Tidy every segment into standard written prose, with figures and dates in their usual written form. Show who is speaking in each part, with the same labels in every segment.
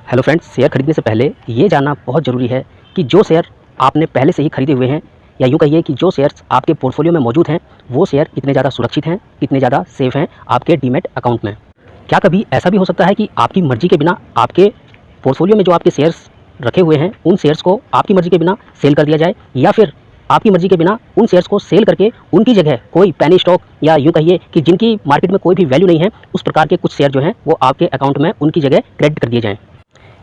Speaker 1: Hello friends, share खरीदने से पहले ये जानना बहुत ज़रूरी है कि जो शेयर आपने पहले से ही खरीदे हुए हैं या यूँ कहिए कि जो शेयर्स आपके पोर्टफोलियो में मौजूद हैं वो शेयर कितने ज़्यादा सुरक्षित हैं, कितने ज़्यादा सेफ़ हैं आपके डीमैट अकाउंट में। क्या कभी ऐसा भी हो सकता है कि आपकी मर्ज़ी के बिना आपके पोर्टफोलियो में जो आपके शेयर्स रखे हुए हैं उन शेयर्स को आपकी मर्ज़ी के बिना सेल कर दिया जाए, या फिर आपकी मर्ज़ी के बिना उन शेयर्स को सेल करके उनकी जगह कोई पेनी स्टॉक या यूँ कहिए कि जिनकी मार्केट में कोई भी वैल्यू नहीं है उस प्रकार के कुछ शेयर जो हैं वो आपके अकाउंट में उनकी जगह क्रेडिट कर दिए जाएँ।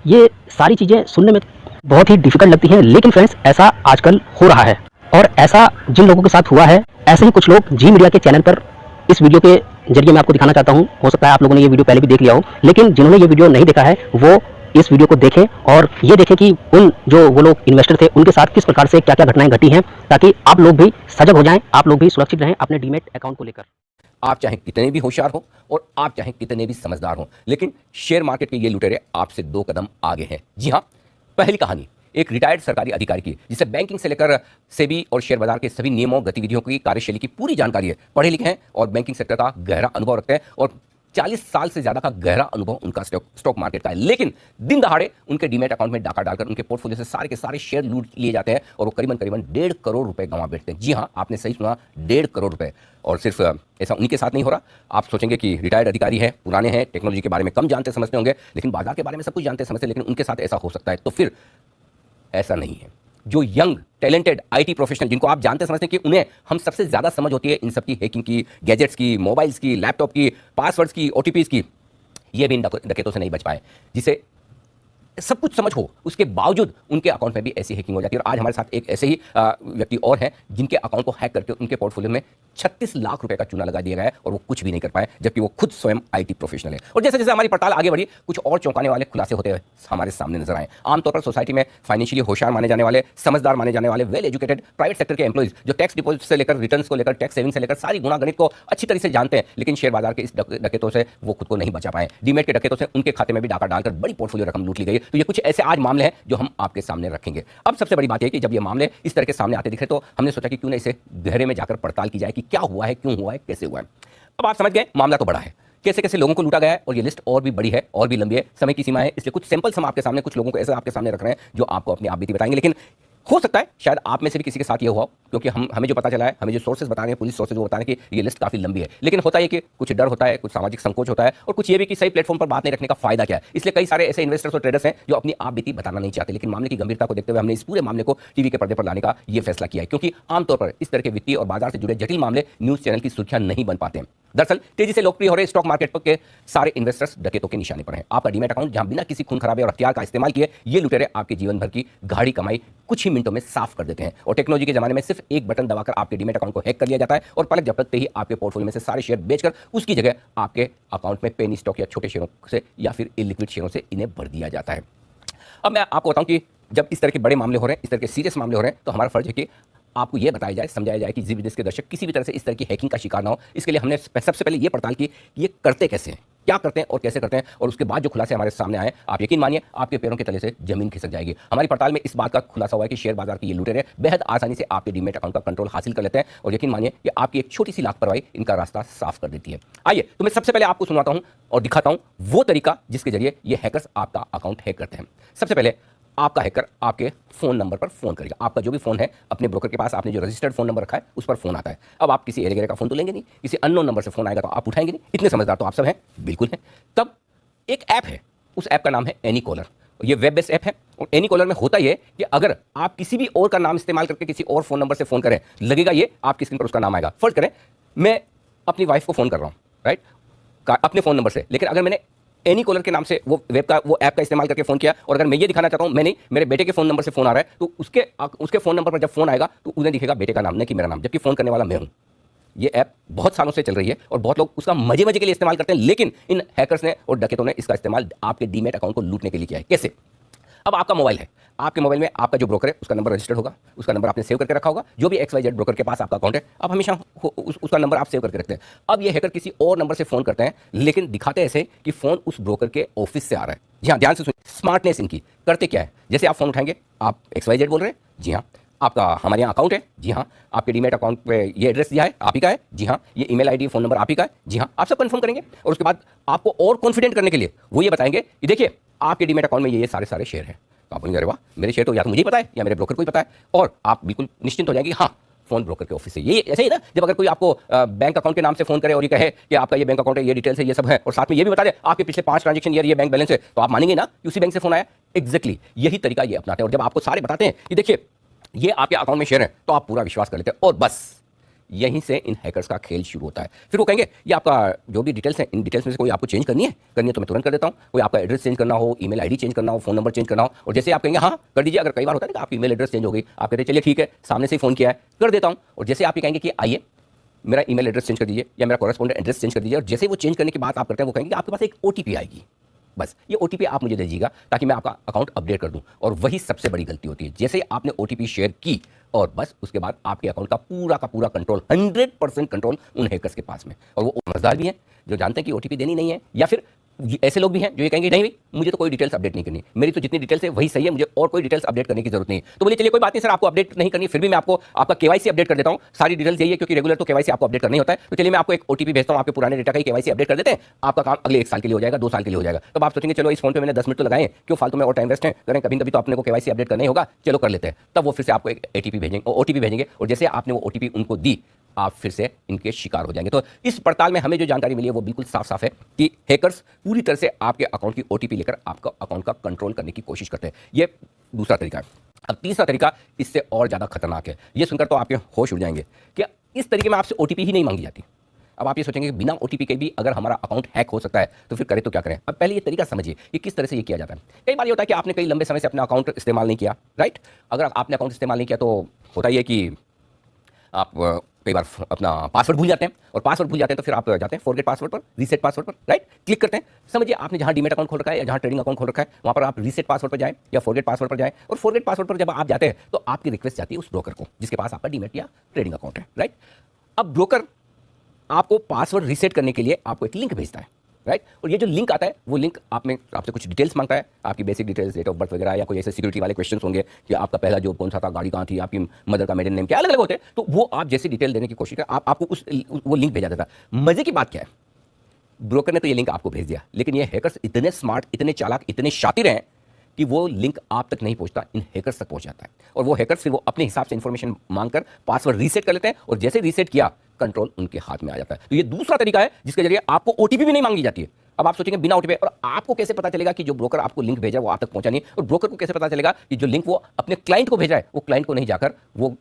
Speaker 1: ये सारी चीज़ें सुनने में बहुत ही डिफ़िकल्ट लगती हैं, लेकिन फ्रेंड्स ऐसा आजकल हो रहा है। और ऐसा जिन लोगों के साथ हुआ है, ऐसे ही कुछ लोग जी मीडिया के चैनल पर इस वीडियो के ज़रिए मैं आपको दिखाना चाहता हूँ। हो सकता है आप लोगों ने ये वीडियो पहले भी देख लिया हो, लेकिन जिन्होंने ये वीडियो नहीं देखा है वो इस वीडियो को देखें और ये देखें कि उन जो वो लोग इन्वेस्टर थे उनके साथ किस प्रकार से क्या-क्या घटनाएँ घटी हैं, ताकि आप लोग भी सजग हो जाएँ, आप लोग भी सुरक्षित रहें अपने डीमैट अकाउंट को लेकर।
Speaker 2: आप चाहे कितने भी होशियार हो और आप चाहे कितने भी समझदार हो, लेकिन शेयर मार्केट के ये लुटेरे आपसे 2 कदम आगे हैं। जी हाँ, पहली कहानी एक रिटायर्ड सरकारी अधिकारी की, जिसे बैंकिंग से लेकर सेबी और शेयर बाजार के सभी नियमों, गतिविधियों की, कार्यशैली की पूरी जानकारी है। पढ़े लिखे हैं और बैंकिंग सेक्टर का गहरा अनुभव रखते हैं और 40 साल से ज्यादा का गहरा अनुभव उनका स्टॉक मार्केट का है। लेकिन दिन दहाड़े उनके डीमैट अकाउंट में डाका डालकर उनके पोर्टफोलियो से सारे के सारे शेयर लूट लिए जाते हैं और वो करीबन करीबन 1.5 करोड़ रुपए गंवा बैठते हैं। जी हाँ, आपने सही सुना, 1.5 करोड़ रुपए। और सिर्फ ऐसा उन्हीं के साथ नहीं हो रहा। आप सोचेंगे कि रिटायर्ड अधिकारी है, पुराने हैं, टेक्नोलॉजी के बारे में कम जानते समझते होंगे, लेकिन बाजार के बारे में सब कुछ जानते समझते, लेकिन उनके साथ ऐसा हो सकता है। तो फिर ऐसा नहीं है। जो यंग टैलेंटेड आईटी प्रोफेशनल, जिनको आप जानते समझते हैं कि उन्हें हम सबसे ज्यादा समझ होती है इन सब की, हैकिंग की, गैजेट्स की, मोबाइल्स की, लैपटॉप की, पासवर्ड्स की, ओटीपीज की, ये भी इन डकैतों से नहीं बच पाए। जिसे सब कुछ समझ हो उसके बावजूद उनके अकाउंट में भी ऐसी हैकिंग हो जाती है। और आज हमारे साथ एक ऐसे ही व्यक्ति और हैं जिनके अकाउंट को हैक करके उनके पोर्टफोलियो में 36 लाख रुपए का चूना लगा दिया गया है और वो कुछ भी नहीं कर पाए, जबकि वो खुद स्वयं आईटी प्रोफेशनल है। और जैसे जैसे हमारी पड़ताल आगे बढ़ी, कुछ और चौंकाने वाले खुलासे होते हुए हमारे सामने नजर आए। आमतौर पर सोसाइटी में फाइनेंशियली होशियार माने जाने वाले, समझदार माने जाने वाले, वेल एजुकेटेड प्राइवेट सेक्टर के एम्प्लॉइज, जो टैक्स डिपॉजिट से लेकर रिटर्न्स को लेकर, टैक्स सेविंग से लेकर सारी गुणागणित को अच्छी तरह से जानते हैं, लेकिन शेयर बाजार के इस डकैतों से वो खुद को नहीं बचा पाए। डीमैट के डकैतों से उनके खाते में भी डाका डालकर बड़ी पोर्टफोलियो रकम लूट ली गई। तो ये कुछ ऐसे आज मामले हैं जो हम आपके सामने रखेंगे। अब सबसे बड़ी बात यह कि जब ये मामले इस तरह के सामने आते दिख रहे तो हमने सोचा कि क्यों ना इसे गहरे में जाकर पड़ताल की जाए कि क्या हुआ है, क्यों हुआ है, कैसे हुआ है। अब आप समझ गए, मामला तो बड़ा है, कैसे कैसे लोगों को लूटा गया है, और ये लिस्ट और भी बड़ी है और भी लंबी है, समय की सीमा है, इसलिए कुछ सैंपल्स हम आपके सामने, कुछ लोगों को ऐसे आपके सामने रख रहे हैं जो आपको अपनी आप बीती बताएंगे। लेकिन हो सकता है शायद आप में से भी किसी के साथ ये हुआ हो, क्योंकि हमें जो पता चला है, हमें जो सोर्सेज बता रहे हैं, पुलिस सोर्सेज वो बता रहे हैं कि ये लिस्ट काफी लंबी है। लेकिन होता है कि कुछ डर होता है, कुछ सामाजिक संकोच होता है, और कुछ ये भी कि सही प्लेटफॉर्म पर बात नहीं रखने का फायदा क्या है। इसलिए कई सारे ऐसे इन्वेस्टर्स और ट्रेडर्स हैं जो अपनी आप बीती बताना नहीं चाहते। लेकिन मामले की गंभीरता को देखते हुए हमने इस पूरे मामले को टीवी के पर्दे पर लाने का यह फैसला किया है, क्योंकि आमतौर पर इस तरह के वित्तीय और बाजार से जुड़े जटिल मामले न्यूज चैनल की सुर्खियां नहीं बन पाते हैं। दरअसल तेजी से लोकप्रिय हो रहे स्टॉक मार्केट के सारे इन्वेस्टर्स डकैतों के निशाने पर हैं। आपका डीमैट अकाउंट जहां बिना किसी खून खराबे और हथियार का इस्तेमाल किए ये लुटेरे आपके जीवन भर की गाढ़ी कमाई कुछ ही मिनटों में साफ कर देते हैं। और टेक्नोलॉजी के जमाने में सिर्फ एक बटन दबाकर आपके डीमैट अकाउंट को हैक कर लिया जाता है और पलक झपकते ही आपके पोर्टफोलियो में से सारे शेयर बेचकर उसकी जगह आपके अकाउंट में पेनी स्टॉक या छोटे शेयरों से या फिर इलिक्विड शेयरों से इन्हें भर दिया जाता है। अब मैं आपको बताऊं कि जब इस तरह के बड़े मामले हो रहे हैं, इस तरह के सीरियस मामले हो रहे हैं, तो हमारा फर्ज है कि आपको यह बताया जाए, समझाया जाए कि जी विदेश के दर्शक किसी भी तरह से इस तरह की हैकिंग का शिकार ना हो। इसके लिए हमने सबसे पहले ये पड़ताल की कि ये करते कैसे हैं, क्या करते हैं और कैसे करते हैं, और उसके बाद जो खुलासे हमारे सामने आए, आप यकीन मानिए आपके पैरों के तले से जमीन खिसक जाएगी। हमारी पड़ताल में इस बात का खुलासा हुआ है कि शेयर बाजार के ये लुटेरे बेहद आसानी से आपके डीमैट अकाउंट का कंट्रोल हासिल कर लेते हैं, और यकीन मानिए कि आपकी एक छोटी सी लापरवाही इनका रास्ता साफ कर देती है। आइए तो मैं सबसे पहले आपको सुनाता हूं और दिखाता हूं वो तरीका जिसके जरिए ये हैकर्स आपका अकाउंट हैक करते हैं। सबसे पहले आपका हैकर आपके फोन नंबर पर फोन करेगा। आपका जो भी फोन है अपने ब्रोकर के पास, आपने जो रजिस्टर्ड फोन नंबर रखा है उस पर फोन आता है। अब आप किसी एरे का फोन तो लेंगे नहीं, किसी अननोन नंबर से फोन आएगा तो आप उठाएंगे नहीं। इतने समझदार तो आप सब हैं, बिल्कुल हैं। तब एक ऐप है, उस ऐप का नाम है एनीकॉलर। ये वेब बेस्ड ऐप है, और एनीकॉलर में होता यह कि अगर आप किसी भी और का नाम इस्तेमाल करके किसी और फोन नंबर से फोन करें, लगेगा ये आपकी स्क्रीन पर उसका नाम आएगा। फर्ज करें मैं अपनी वाइफ को फोन कर रहा हूं, राइट, अपने फोन नंबर से, लेकिन अगर मैंने एनीकॉलर के नाम से वो ऐप का इस्तेमाल करके फोन किया, और अगर मैं ये दिखाना चाहता हूं मैं नहीं, मेरे बेटे के फोन नंबर से फोन आ रहा है, तो उसके फोन नंबर पर जब फोन आएगा तो उन्हें दिखेगा बेटे का नाम, नहीं कि मेरा नाम, जबकि फोन करने वाला मैं हूं। ये ऐप बहुत सालों से चल रही है और बहुत लोग उसका मजे मजे के लिए इस्तेमाल करते हैं, लेकिन इन हैकर्स ने और डकैतों ने इसका इस्तेमाल आपके डीमैट अकाउंट को लूटने के लिए किया है। कैसे? अब आपका मोबाइल है, आपके मोबाइल में आपका जो ब्रोकर है उसका नंबर रजिस्टर्ड होगा, उसका नंबर आपने सेव करके रखा होगा। जो भी XYZ ब्रोकर के पास आपका अकाउंट है, आप हमेशा उसका नंबर आप सेव करके रखते हैं। अब ये हैकर किसी और नंबर से फोन करते हैं, लेकिन दिखाते ऐसे कि फोन उस ब्रोकर के ऑफिस से आ रहा है। जी हाँ, ध्यान से सुनिए, स्मार्टनेस इनकी। करते क्या है, जैसे आप फोन उठाएंगे, आप XYZ बोल रहे हैं, जी हाँ, आपका हमारे यहाँ अकाउंट है, जी हाँ, आपके डीमेट अकाउंट पे ये एड्रेस दिया है, आप ही का है, जी हाँ, ये ईमेल आईडी फ़ोन नंबर आप ही का है, जी हाँ, आप सब कंफर्म करेंगे और उसके बाद आपको और कॉन्फिडेंट करने के लिए वो ये बताएंगे कि देखिए आपके डीमेट अकाउंट में ये सारे सारे शेयर हैं। तो आप बोलेंगे अरे वाह, मेरे शेयर तो या तो मुझे ही पता है या मेरे ब्रोकर को ही पता है, और आप बिल्कुल निश्चिंत हो जाएंगे हाँ फोन ब्रोकर के ऑफिस से। ये ऐसे ही ना, जब अगर कोई आपको बैंक अकाउंट के नाम से फोन करे और ये कहे कि आपका ये बैंक अकाउंट है, ये डिटेल्स है, ये सब है, और साथ में ये भी बता दे आपके पिछले 5 ट्रांजेक्शन ये बैंक बैलेंस है, तो आप मानेंगे ना कि उसी बैंक से फोन आया। एग्जैक्टली यही तरीका ये अपनाते हैं, और जब आपको सारे बताते हैं कि देखिए ये आपके अकाउंट में शेयर है, तो आप पूरा विश्वास कर लेते हैं, और बस यहीं से इन हैकर्स का खेल शुरू होता है। फिर वो कहेंगे ये आपका जो भी डिटेल्स है, इन डिटेल्स में से कोई आपको चेंज करनी है तो मैं तुरंत कर देता हूँ। कोई आपका एड्रेस चेंज करना हो, ईमेल आईडी चेंज करना हो, फोन नंबर चेंज करना हो, और जैसे आप कहेंगे हाँ कर दीजिए, अगर कई बार होता है ना कि आपकी ईमेल एड्रेस चेंज हो गई, आप कहते हैं चलिए ठीक है, सामने से ही फोन किया है, कर देता हूँ, और जैसे आप ये कहेंगे कि आइए मेरा ईमेल एड्रेस चेंज कर दीजिए या मेरा कॉरेस्पॉन्डेंट एड्रेस चेंज कर दीजिए, और जैसे वो चेंज करने की बात आप करते हैं वो कहेंगे कि आपके पास एक ओटीपी आएगी, बस ये ओटीपी आप मुझे दे दीजिएगा ताकि मैं आपका अकाउंट अपडेट कर दूं। और वही सबसे बड़ी गलती होती है, जैसे आपने ओटीपी शेयर की और बस उसके बाद आपके अकाउंट का पूरा कंट्रोल 100% कंट्रोल उन हैकर्स के पास में। और वो समझदार भी हैं जो जानते हैं कि ओटीपी देनी नहीं है, या फिर ऐसे लोग भी हैं जो ये कहेंगे नहीं भाई मुझे तो कोई डिटेल्स अपडेट नहीं करनी, मेरी तो जितनी डिटेल्स है वही सही है, मुझे और कोई डिटेल्स अपडेट करने की जरूरत नहीं है। तो बोले चलिए कोई बात नहीं सर, आपको अपडेट नहीं करनी, फिर भी मैं आपको आपका केवाईसी अपडेट कर देता हूं, सारी डिटेल्स यही है क्योंकि रेगुलर तो केवाईसी आपको अपडेट करना ही होता है, तो चलिए मैं आपको एक ओटीपी भेजता हूं, आपके पुराने डेटा का केवाईसी अपडेट कर देते हैं, आपका काम अगले 1 साल के लिए हो जाएगा, 2 साल के लिए हो जाएगा। तो आप सोचेंगे चलो इस फोन पे मैंने 10 मिनट तो लगाए, क्यों फालतू में और टाइम वेस्ट है, करें कभी कभी तो अपने को केवाईसी अपडेट करना ही होगा, चलो कर लेते हैं। तब वो फिर से आपको एक एटीपी भेजेंगे, ओटीपी भेजेंगे, और जैसे आपने वो ओटीपी उनको दी आप फिर से इनके शिकार हो जाएंगे। तो इस पड़ताल में हमें जो जानकारी मिली है वो बिल्कुल साफ साफ है कि हैकर्स पूरी तरह से आपके अकाउंट की ओटीपी लेकर आपका अकाउंट का कंट्रोल करने की कोशिश करते हैं। ये दूसरा तरीका है। अब तीसरा तरीका इससे और ज़्यादा खतरनाक है। ये सुनकर तो आपके होश उड़ जाएंगे कि इस तरीके में आपसे ओटीपी ही नहीं मांगी जाती। अब आप ये सोचेंगे कि बिना ओटीपी के भी अगर हमारा अकाउंट हैक हो सकता है तो फिर करें तो क्या करें। अब पहले ये तरीका समझिए कि किस तरह से ये किया जाता है। कई बार ये होता है कि आपने कई लंबे समय से अपना अकाउंट इस्तेमाल नहीं किया, राइट। अगर आपने अकाउंट इस्तेमाल नहीं किया तो होता ही है कि आप कई बार अपना पासवर्ड भूल जाते हैं, और पासवर्ड भूल जाते हैं तो फिर आप जाते हैं फॉरगेट पासवर्ड पर, रीसेट पासवर्ड पर, राइट, क्लिक करते हैं। समझिए आपने जहां डीमेट अकाउंट खोल रखा है या जहां ट्रेडिंग अकाउंट खोल रखा है वहां पर आप रीसेट पासवर्ड पर जाएं या फॉरगेट पासवर्ड पर जाएं, और फॉरगेट पासवर्ड पर जब आप जाते हैं तो आपकी रिक्वेस्ट जाती है उस ब्रोकर को जिसके पास आपका डीमेट या ट्रेडिंग अकाउंट है, राइट। अब ब्रोकर आपको पासवर्ड रीसेट करने के लिए आपको एक लिंक भेजता है, राइट। और ये जो लिंक आता है वो लिंक आपसे कुछ डिटेल्स मांगता है, आपकी basic details, date of birth वगैरह, या कोई ऐसे सिक्योरिटी वाले क्वेश्चंस होंगे कि आपका पहला जॉब कौन सा था, गाड़ी कहाँ थी, आपकी मदर का मेडन नेम क्या, अलग अलग होते हैं। तो वो आप जैसी डिटेल देने की कोशिश करें आपको वो लिंक भेजा देता है। मजे की बात क्या है, ब्रोकर ने तो ये लिंक आपको भेज दिया, लेकिन ये हैकर्स इतने स्मार्ट, इतने चालाक, इतने शातिर हैं कि वो लिंक आप तक नहीं पहुंचता, इन हैकर्स तक पहुंच जाता है। और वो हैकर्स फिर वो अपने हिसाब से इंफॉर्मेशन मांगकर पासवर्ड रीसेट कर लेते हैं, और जैसे रीसेट किया कंट्रोल उनके हाथ में आ जाता है। तो ये दूसरा तरीका है जिसके जरिए आपको ओटीपी भी नहीं मांगी जाती है। अब आप सोचेंगे बिना ओटीपी, और आपको कैसे पता चलेगा कि जो ब्रोकर आपको लिंक भेजा वो आप तक पहुंचा नहीं, और ब्रोकर को कैसे पता चलेगा कि जो लिंक वो अपने क्लाइंट को भेजा है वो क्लाइंट को नहीं जाकर वो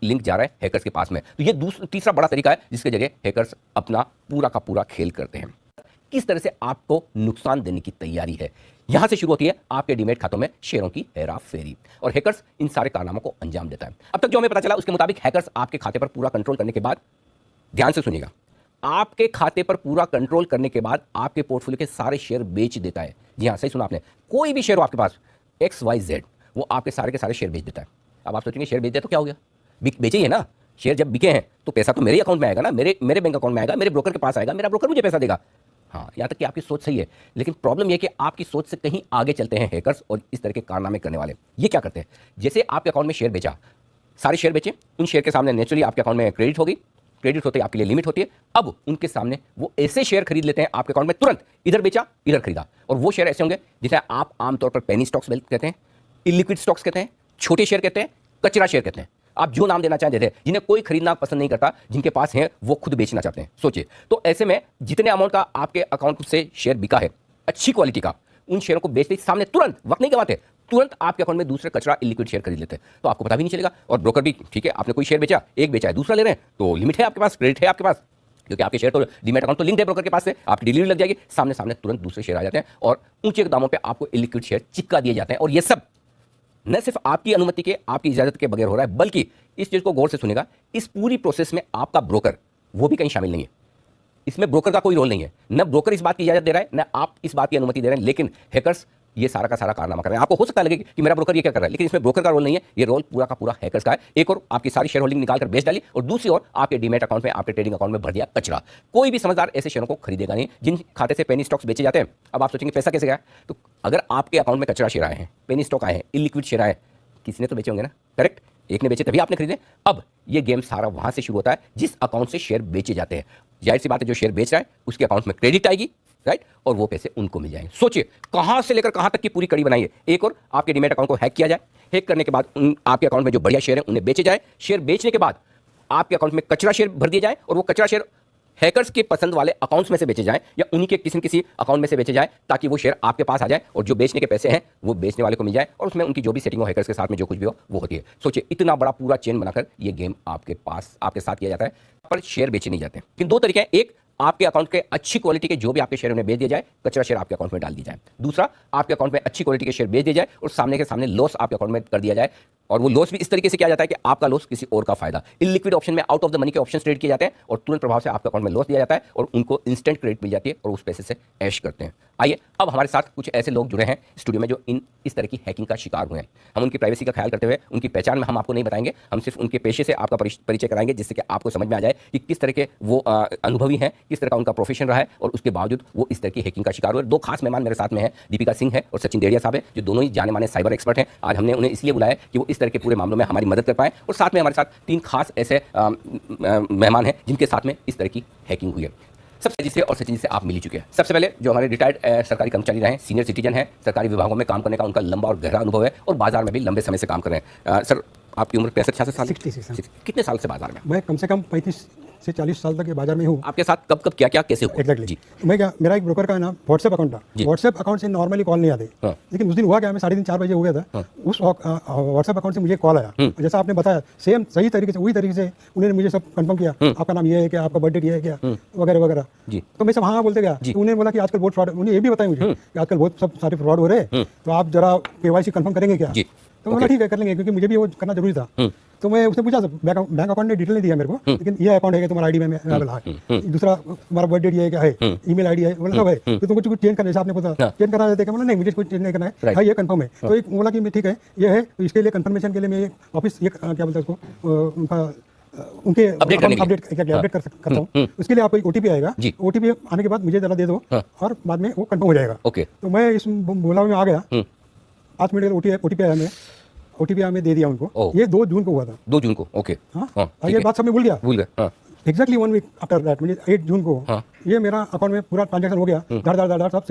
Speaker 2: लिंक जा रहा है हैकर्स के पास में। तो ये तीसरा बड़ा तरीका है जिसके जरिए हैकर्स अपना पूरा का पूरा खेल करते हैं। किस तरह से आपको नुकसान देने की तैयारी है, यहां से शुरू होती है आपके डीमेट खातों में शेयरों की हेरा फेरी, और हैकर्स इन सारे कारनामों को अंजाम देता है। अब तक जो हमें पता चला उसके मुताबिक हैकर्स आपके खाते पर पूरा कंट्रोल करने के बाद, ध्यान से सुनिएगा, आपके खाते पर पूरा कंट्रोल करने के बाद आपके पोर्टफोलियो के सारे शेयर बेच देता है। जी हाँ, सही सुना आपने, कोई भी शेयर हो आपके पास XYZ, वो आपके सारे के सारे शेयर बेच देता है। अब आप सोचेंगे शेयर बेच दिया तो क्या हो गया, बेचे ही है ना, शेयर जब बिके हैं तो पैसा तो मेरे अकाउंट में आएगा ना, मेरे बैंक अकाउंट में आएगा, मेरे ब्रोकर के पास आएगा, मेरा ब्रोकर मुझे पैसा देगा। हाँ, यहाँ तक कि आपकी सोच सही है, लेकिन प्रॉब्लम यह है कि आपकी सोच से कहीं आगे चलते हैं हैकर्स और इस तरह के कारनामे करने वाले। ये क्या करते हैं, जैसे आपके अकाउंट में शेयर बेचा, सारे शेयर बेचे, उन शेयर के सामने नेचुरली आपके अकाउंट में क्रेडिट होगी, क्रेडिट होते ही आपके लिए लिमिट होती है। अब उनके सामने वो ऐसे शेयर खरीद लेते हैं आपके अकाउंट में, तुरंत इधर बेचा इधर खरीदा, और वो शेयर ऐसे होंगे जिसे आप आमतौर पर पेनी स्टॉक्स कहते हैं, इलिक्विड स्टॉक्स कहते हैं, छोटे शेयर कहते हैं, कचरा शेयर कहते हैं, आप जो नाम देना चाहें देते हैं, जिन्हें कोई खरीदना पसंद नहीं करता, जिनके पास है वो खुद बेचना चाहते हैं। सोचिए, तो ऐसे में जितने अमाउंट का आपके अकाउंट से शेयर बिका है अच्छी क्वालिटी का, उन शेयरों को बेचते ही सामने तुरंत, वक्त नहीं गवाते, तुरंत आपके अकाउंट में दूसरे कचरा इलिक्विड शेयर खरीद लेते हैं, तो आपको पता भी नहीं चलेगा। और ब्रोकर भी ठीक है, आपने कोई शेयर बेचा, एक बेचा है, दूसरा ले रहे हैं, तो लिमिट है आपके पास, क्रेडिट है आपके पास, क्योंकि आपके शेयर तो डीमैट अकाउंट तो लिंक है ब्रोकर के पास से, आपकी डिलीवरी लग जाएगी, सामने सामने तुरंत दूसरे शेयर आ जाते हैं और ऊंचे दामों पे आपको इलिक्विड शेयर चिपका दिए जाते हैं। और ये सब न सिर्फ आपकी अनुमति के, आपकी इजाजत के बगैर हो रहा है, बल्कि इस चीज को गौर से सुनेगा, इस पूरी प्रोसेस में आपका ब्रोकर वो भी कहीं शामिल नहीं है। इसमें ब्रोकर का कोई रोल नहीं है, न ब्रोकर इस बात की इजाजत दे रहा है, न आप इस बात की अनुमति दे रहे हैं, लेकिन हैकर्स ये सारा का सारा कारनामा कर रहे हैं। आपको हो सकता है लगे कि मेरा ब्रोकर ये क्या कर रहा है, लेकिन इसमें ब्रोकर का रोल नहीं है, ये रोल पूरा का पूरा हैकर्स का है। एक और आपकी सारी शेयर होल्डिंग निकाल कर बेच डाली, और दूसरी ओर आपके डीमैट अकाउंट में, आपके ट्रेडिंग अकाउंट में भर दिया कचरा। कोई भी समझदार ऐसे शेयरों को खरीदेगा नहीं जिन खाते से पेनी स्टॉक्स बेचे जाते हैं। अब आप सोचेंगे पैसा कैसे गया, तो अगर आपके अकाउंट में कचरा शेयर आए हैं, पेनी स्टॉक आए हैं, इलिक्विड शेयर आए, किसी ने तो बेचे होंगे ना, करेक्ट। एक ने बेचे तभी आपने खरीदे। अब ये गेम सारा वहां से शुरू होता है जिस अकाउंट से शेयर बेचे जाते हैं। जाहिर सी बात है, जो शेयर बेच रहा है उसके अकाउंट में क्रेडिट आएगी, राइट, और वो पैसे उनको मिल जाएंगे। सोचिए कहां से लेकर कहां तक की पूरी कड़ी बनाई है। एक और आपके डीमैट अकाउंट को हैक किया जाए, हैक करने के बाद आपके अकाउंट में जो बढ़िया शेयर है उन्हें बेचे जाए, शेयर बेचने के बाद आपके अकाउंट में कचरा शेयर भर दिया जाए और वो कचरा शेयर हैकर्स के पसंद वाले अकाउंट्स में से बेचे जाए या उन्हीं के किसी अकाउंट में से बेचे जाए, ताकि वो शेयर आपके पास आ जाए और जो बेचने के पैसे हैं वो बेचने वाले को मिल जाए और उसमें उनकी जो भी सेटिंग हो हैकर्स के साथ में जो कुछ भी हो वो होती है। सोचिए इतना बड़ा पूरा चेन बनाकर ये गेम आपके पास आपके साथ किया जाता है, पर शेयर बेचे नहीं जाते। लेकिन दो तरीके हैं, एक आपके अकाउंट के अच्छी क्वालिटी के जो भी आपके शेयर उन्हें बेच दिया जाए, कचरा शेयर आपके अकाउंट में डाल दी जाए। दूसरा, आपके अकाउंट में अच्छी क्वालिटी के शेयर बेच दिए जाए और सामने के सामने लॉस आपके अकाउंट में कर दिया जाए, और वो लॉस भी इस तरीके से किया जाता है कि आपका लॉस किसी और का फायदा। इलिक्विड ऑप्शन में आउट ऑफ द मनी के ऑप्शन ट्रेड किए जाते हैं और तुरंत प्रभाव से आपके अकाउंट में लॉस दिया जाता है और उनको इंस्टेंट क्रेडिट मिल जाती है और उस पैसे से ऐश करते हैं। आइए अब हमारे साथ कुछ ऐसे लोग जुड़े हैं स्टूडियो में जो इस तरह की हैकिंग का शिकार हुए हैं। हम उनकी प्राइवेसी का ख्याल करते हुए उनकी पहचान में हम आपको नहीं बताएंगे, हम सिर्फ उनके पेशे से आपका परिचय कराएंगे, जिससे कि आपको समझ में आ जाए कि किस तरह के वो अनुभवी हैं, किस तरह का उनका प्रोफेशन रहा है और उसके बावजूद वो इस तरह की हैकिंग का शिकार हुए। दो खास मेहमान मेरे साथ में हैं, दीपिका सिंह है और सचिन देड़िया साहब है, जो दोनों ही जाने माने साइबर एक्सपर्ट हैं। आज हमने उन्हें इसलिए बुलाया कि वो इस तरह के पूरे मामलों में हमारी मदद कर पाए, और साथ में हमारे साथ तीन खास ऐसे मेहमान हैं जिनके साथ में इस तरह की हैकिंग हुई है। सबसे जिसे और सचिन जी से आप मिल ही चुके हैं। सबसे पहले जो हमारे रिटायर्ड सरकारी कर्मचारी रहे, सीनियर सिटीजन है, सरकारी विभागों में काम करने का उनका लंबा और गहरा अनुभव है और बाजार में भी लंबे समय से काम कर रहे हैं। सर आपकी उम्र 65-66 साल?
Speaker 3: 66।
Speaker 2: कितने साल से बाजार में?
Speaker 3: मैं कम से कम 35 से 40 साल तक के बाजार में हूँ।
Speaker 2: आपके साथ कब कब क्या क्या कैसे हुआ?
Speaker 3: एग्जैक्टली
Speaker 2: जी।
Speaker 3: मैं क्या, मेरा एक ब्रोकर का नाम व्हाट्सएप अकाउंट था। व्हाट्सएप अकाउंट से नॉर्मली कॉल नहीं आते, लेकिन उस दिन हुआ क्या, मैं 3:30-4 बजे हो गया था, उस व्हाट्सएप अकाउंट से मुझे कॉल आया। जैसा आपने बताया सेम सही तरीके से वही तरीके से उन्होंने मुझे सब कंफर्म किया, आपका नाम ये है क्या, आपका बर्थडे ये है क्या, वगैरह वगैरह। तो मैं सब हाँ बोलते गया। तो उन्होंने बोला कि आजकल बहुत फ्रॉड, उन्होंने ये भी बताया मुझे कि आजकल बहुत सब सारे फ्रॉड हो रहे हैं, तो आप जरा KYC कंफर्म करेंगे क्या? तो मैंने ठीक है कर लेंगे, क्योंकि मुझे भी वो करना जरूरी था। तो मैं उससे पूछा, बैंक अकाउंट ने डिटेल नहीं दिया मेरे को, लेकिन ये अकाउंट है कि तुम्हारा आईडी में दूसरा तुम्हारा बर्थडे ये है क्या है, ईमेल आईडी है, बोला सब है, तो तुमको कुछ चेंज करना है, आपने पता चेंज करना रहता है, मतलब नहीं मुझे कुछ चेंज नहीं करना है, हाँ ये कंफर्म है। तो एक बोला कि ठीक है ये है, तो इसके लिए कंफर्मेशन के लिए मैं ऑफिस ये क्या बोलते हैं उसको, उनका उनके अपडेट करता हूँ, उसके लिए आपको एक OTP आएगा, OTP आने के बाद मुझे जरा दे दो और बाद में वो कंफर्म हो जाएगा। तो मैं इस बोला में आ गया, 5 मिनट के OTP आया, मैं OTP मैं दे दिया उनको। ये 2 जून को हुआ था।
Speaker 2: 2 जून को, ओके।
Speaker 3: हाँ, ये बात सब मैं भूल गया। एग्जैक्टली 1 वीक आफ्टर दैट, मुझे 8 जून को ये मेरा अकाउंट में पूरा ट्रांजैक्शन हो गया, धड़ सब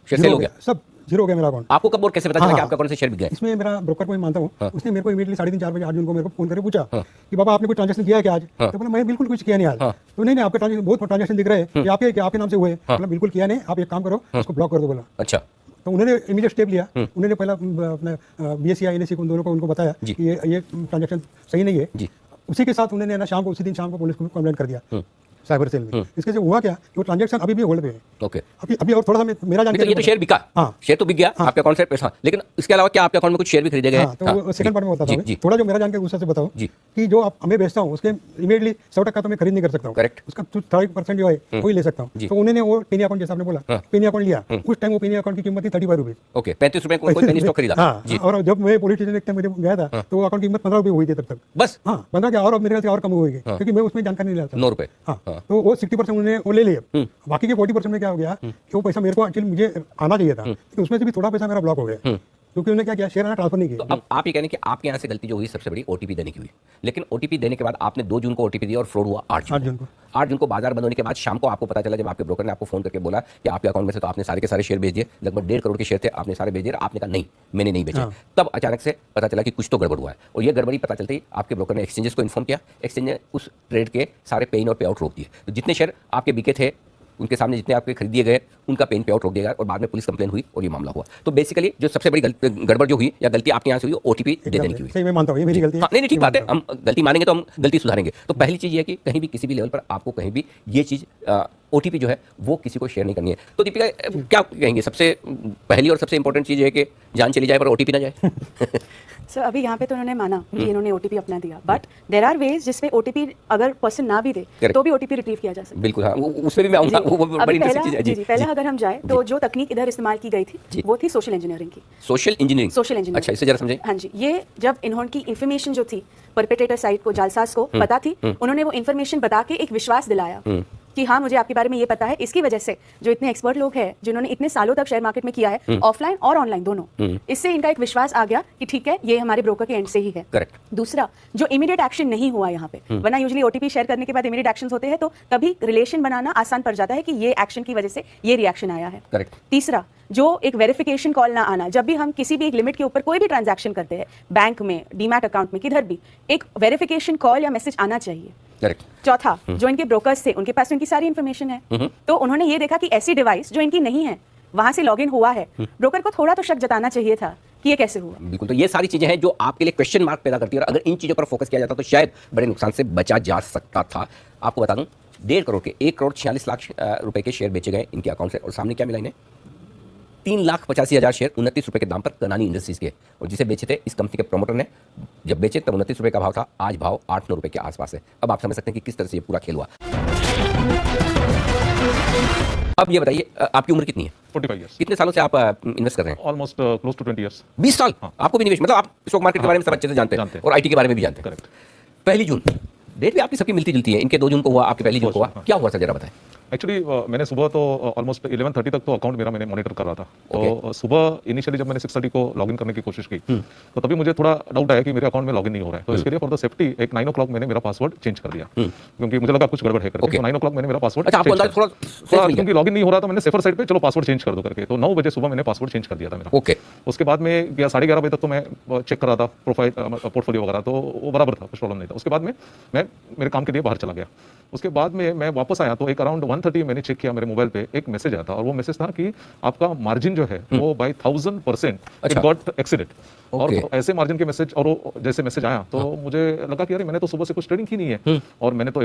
Speaker 3: सेल हो गया, सब जीरो हो गया मेरा अकाउंट।
Speaker 2: आपको कब और कैसे पता चला कि आपका अकाउंट से शेयर बिक गए?
Speaker 3: इसमें मेरा ब्रोकर को मैं मानता हूँ, उसने मेरे को इमीडिएटली 3:30-4 बजे 8 जून को मेरे को फोन करके पूछा कि बाबा आपने कोई ट्रांजैक्शन किया है क्या आज? तो बोला मैं बिल्कुल कुछ किया नहीं आज। तो नहीं आपके ट्रांजैक्शन बहुत ट्रांजैक्शन दिख रहे हैं, आपके नाम से हुए। मतलब बिल्कुल किया नहीं, आप एक काम करो उसको ब्लॉक कर दो। बोला
Speaker 2: अच्छा।
Speaker 3: तो उन्होंने इमीडिएट स्टेप लिया। उन्होंने पहला अपने BSE INSE को दोनों को उनको बताया कि ये ट्रांजैक्शन सही नहीं है। उसी के साथ उन्होंने ना उसी दिन शाम को पुलिस को कंप्लेंट कर दिया साइबर सेल में। इसके से हुआ क्या कि वो ट्रांजैक्शन अभी भी होल्ड पे है।
Speaker 2: ओके।
Speaker 3: अभी और थोड़ा सा मेरा जानकारी,
Speaker 2: ये तो शेयर बिका, शेयर तो बिक गया आपके अकाउंट से पैसा, लेकिन इसके अलावा क्या आपके अकाउंट में कुछ शेयर भी खरीदे गए?
Speaker 3: तो सेकंड पार्ट में बताता हूँ, थोड़ा जो मेरा जानकारी उससे बताओ कि जो आप हमें बेचता हूँ उसके इमीडिएटली 100% तो मैं खरीद नहीं कर सकता हूँ। करेक्ट। उसका 30% जो है वही ले सकता हूँ। तो उन्होंने वो पेनी अकाउंट, जैसे आपने बोला पेनी अकाउंट लिया, उस टाइम वो पेनी अकाउंट की कीमत थी 35 रुपीज।
Speaker 2: ओके, 35 रुपए कोई पेनी स्टॉक खरीदा।
Speaker 3: और जब मैं पुलिस स्टेशन एक टाइम गया था तो वो अकाउंट की कीमत 15 रुपये हुई थी तब तक, बस। 15 क्या, और मेरे ख्याल से और कम हुई, क्योंकि मैं उसमें जानकारी नहीं लेता।
Speaker 2: 9 रुपए।
Speaker 3: तो वो 60% उन्होंने वो ले लिया। बाकी के 40% में क्या हो गया कि वो पैसा मेरे को एक्चुअली मुझे आना चाहिए था, लेकिन उसमें से भी थोड़ा पैसा मेरा ब्लॉक हो गया, क्योंकि उन्होंने क्या किया, शेयर आना ट्रांसफर नहीं किया।
Speaker 2: तो अब आप ये कहने कि आपके यहाँ से गलती जो हुई सबसे बड़ी OTP देने की हुई, लेकिन OTP देने के बाद आपने 2 जून को OTP दिया और फ्रॉड हुआ 8 जून को। 8 जून को बाजार बंद होने के बाद शाम को आपको पता चला, जब आपके ब्रोकर ने आपको फोन करके बोला कि आपके अकाउंट में से तो आपने सारे के सारे शेयर बेच दिए, लगभग 1.5 करोड़ के शेयर थे, आपने सारे बेच दिए। आपने कहा नहीं मैंने नहीं बेचे। तब अचानक से पता चला कि कुछ तो गड़बड़ हुआ है, और ये गड़बड़ी पता चलते ही आपके ब्रोकर ने एक्सचेंजेस को इन्फॉर्म किया। एक्सचेंज ने उस ट्रेड के सारे पे इन और पे आउट रोक दिए। तो जितने शेयर आपके बिके थे उनके सामने जितने आपके खरीदिए गए उनका पेन पे आउट रोक दिया गया, और बाद में पुलिस कंप्लेन हुई और ये मामला हुआ। तो बेसिकली जो सबसे बड़ी गड़बड़ जो हुई या गलती आपके यहाँ से हुई, OTP दे देने की हुई।
Speaker 3: सही, मैं मानता हूँ ये मेरी गलती है।
Speaker 2: नहीं ठीक बात है, हम गलती मानेंगे तो हम गलती सुधारेंगे। तो पहली चीज़ ये है कि कहीं भी किसी भी लेवल पर आपको कहीं भी ये चीज़ OTP जो है वो किसी को शेयर नहीं करनी है। तो दीपिका क्या कहेंगे, सबसे पहली और सबसे इंपॉर्टेंट चीज़ है कि जान चली जाए पर OTP ना जाए?
Speaker 4: सर अभी यहाँ पे तो उन्होंने माना कि इन्होंने OTP अपना दिया, बट देयर आर वेज जिसमें OTP अगर पर्सन ना भी दे तो भी OTP रिट्रीव किया जा सकता है।
Speaker 2: बिल्कुल, हाँ, उस पे भी मैं आऊंगा, वो बड़ी इंटरेस्टिंग चीज़ है। जी
Speaker 4: पहले अगर हम जाए तो जो तकनीक इधर इस्तेमाल की गई थी वो थी सोशल इंजीनियरिंग की।
Speaker 2: सोशल इंजीनियरिंग, अच्छा इसे जरा समझें।
Speaker 4: हाँ जी, ये जब इन्होंने इन्फॉर्मेशन जो थी परपेट्रेटर साइट को, जालसाज को पता थी, उन्होंने वो इन्फॉर्मेशन बता के एक विश्वास दिलाया कि हाँ मुझे आपके बारे में ये पता है, इसकी वजह से जो इतने एक्सपर्ट लोग हैं जिन्होंने इतने सालों तक शेयर मार्केट में किया है, ऑफलाइन और ऑनलाइन दोनों, इससे इनका एक विश्वास आ गया कि ठीक है ये हमारे ब्रोकर के एंड से ही है।
Speaker 2: करेक्ट।
Speaker 4: दूसरा, जो इमीडिएट एक्शन नहीं हुआ यहाँ पे, वरना यूजुअली ओटीपी शेयर करने के बाद इमीडिएट एक्शंस होते हैं तो कभी रिलेशन बनाना आसान पड़ जाता है कि ये एक्शन की वजह से ये रिएक्शन आया है।
Speaker 2: करेक्ट।
Speaker 4: तीसरा, जो एक वेरिफिकेशन कॉल ना आना, जब भी हम किसी भी एक लिमिट के ऊपर कोई भी ट्रांजैक्शन करते हैं, बैंक में, डीमैट अकाउंट में, किधर भी, एक वेरिफिकेशन कॉल या मैसेज आना चाहिए।
Speaker 2: करेक्ट।
Speaker 4: चौथा, जो इनके ब्रोकर्स थे उनके पास उनकी सारी इंफॉर्मेशन है, तो उन्होंने ये देखा कि ऐसी डिवाइस जो इनकी नहीं है वहां से लॉगिन हुआ है, ब्रोकर को थोड़ा तो शक जताना चाहिए था कि ये कैसे हुआ।
Speaker 2: बिल्कुल। तो ये सारी चीजें हैं जो आपके लिए क्वेश्चन मार्क पैदा करती है, और अगर इन चीजों पर फोकस किया जाता तो शायद बड़े नुकसान से बचा जा सकता था। आपको बता दूं 1.5 करोड़ के 1,46,00,000 रुपए के शेयर बेचे गए इनके अकाउंट से, और सामने क्या मिला इन्हें 3,85,000 शेयर 29 रुपए के दाम पर कनानी इंडस्ट्रीज के, और जिसे बेचे थे इस कंपनी के प्रमोटर ने। जब बेचे तब 29 रुपए का भाव था, आज भाव 8-9 रुपए के आसपास है। अब आप समझ सकते हैं कि किस तरह से ये पूरा खेल हुआ। अब ये बताइए आपकी उम्र कितनी है?
Speaker 5: 45 years.
Speaker 2: कितने सालों से आप इन्वेस्ट कर रहे हैं?
Speaker 5: Almost close to 20 years.
Speaker 2: 20 साल।
Speaker 5: हाँ।
Speaker 2: आपको भी निवेश, मतलब आप स्टॉक मार्केट के बारे में सब अच्छे से जानते हैं और आईटी के बारे में भी जानते हैं।
Speaker 5: Correct.
Speaker 2: 1 जून डेट भी आपकी सबकी मिलती जुलती है। इनके 2 जून को हुआ, आपके 1 जून को हुआ। क्या हुआ सर, जरा बताएं।
Speaker 5: एक्चुअली मैंने सुबह तो ऑलमोस्ट 11:30 तक तो अकाउंट मेरा मैंने मॉनिटर कर रहा था। तो सुबह इनिशियली जब मैंने 6:30 को लॉगिन करने की कोशिश की तो तभी मुझे थोड़ा डाउट आया कि मेरे अकाउंट में लॉगिन नहीं हो रहा है। तो इसके लिए फॉर द सेफ्टी एक 9 o'clock मैंने मेरा पासवर्ड चेंज कर दिया, क्योंकि मुझे लगा कुछ गड़बड़ है करके। तो 9 o'clock मैंने मेरा पासवर्ड,
Speaker 2: अच्छा, आपको अंदाजा थोड़ा
Speaker 5: क्योंकि लॉगिन नहीं हो रहा था, मैंने सेफर साइड पे चलो पासवर्ड चेंज कर दो करके। तो 9 बजे सुबह मैंने पासवर्ड चेंज कर दिया था मेरा।
Speaker 2: ओके।
Speaker 5: उसके बाद में 11:30 बजे तक तो मैं चेक कर रहा था प्रोफाइल पोर्टफोलियो वगैरह, तो वो बराबर था, कुछ प्रॉब्लम नहीं था। उसके बाद में मैं मेरे काम के लिए बाहर चला गया। उसके बाद में मैं वापस आया तो एक अराउंड 1:30 मैंने चेक किया, मेरे मोबाइल पे एक मैसेज आया था, और वो मैसेज था कि आपका मार्जिन जो है वो बाय 1000% इट गॉट एक्सीडेड। और तो ऐसे मार्जिन के मैसेज, और वो जैसे मैसेज आया तो मुझे लगा कि यार मैंने तो सुबह से कुछ ट्रेडिंग की नहीं है, और मैंने तो